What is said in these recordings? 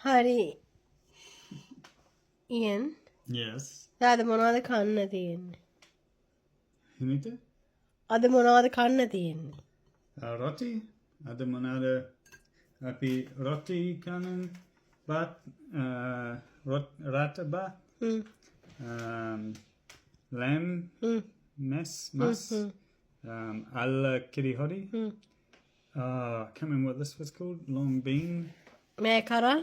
හරි. ඉයන්. Yes. අද මොනවද කන්න තියෙන්නේ? හිමිට? අද මොනවද කන්න තියෙන්නේ? Roti. Ada monada api roti kanan bat rataba. Lamb mas. Alla kirihori. I can't remember what this was called. Long bean. මේකරල්.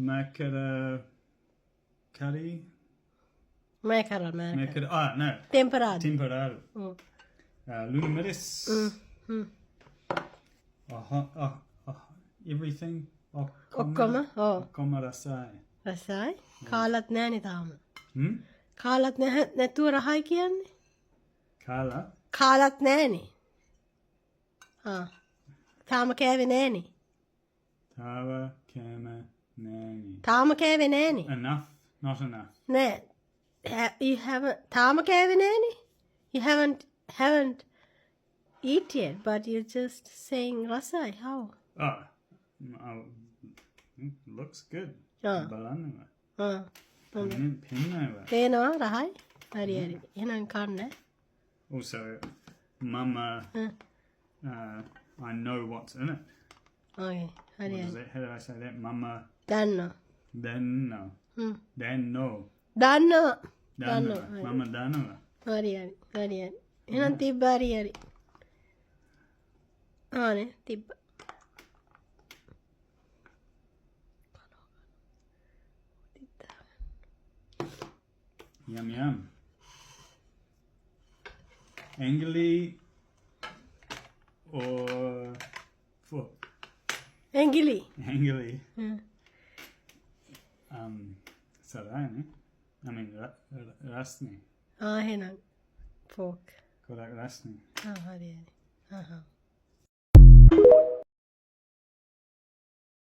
Makara curry. මේකරල්. No. ටෙම්පරාදු. Temperado. Luna miris. Everything. ඔක්කොම ඔව්. Okkoma rasai. රසයි. කාලත් නැහනේ තාම. කාලත් නැතුව රහයි කියන්නේ? Kala. කාලත් නැහනේ. තාම කෑවේ නැහනේ. Tawa kama nani. තාම කෑවේ නැහනේ. Enough. Not enough. නෑ. You haven't තාම කෑවේ නැහනේ. You haven't eat yet, but you're just saying rasai. How? Looks good. Balanwa. Pinnawa. පේනවා රහයි. හරි හරි. එහෙනම් කන්න. Also, Mama, I know what's in it. Okay. හරි What is හරි. it? How do I say that? Mama, දන්නවා. then no. Then no. දන්නවා. Dano. Mama Dano. හරි හරි. හරි හරි. එහෙනම් තිබ්බ හරි හරි. ආනේ තිබ්බ. Yum yum. Angeli or foot? ඇඟිලි. Angeli. Sarani. I mean, Rasni. එහෙනම් ෆෝක්. Kodak Rasni. හරි හරි.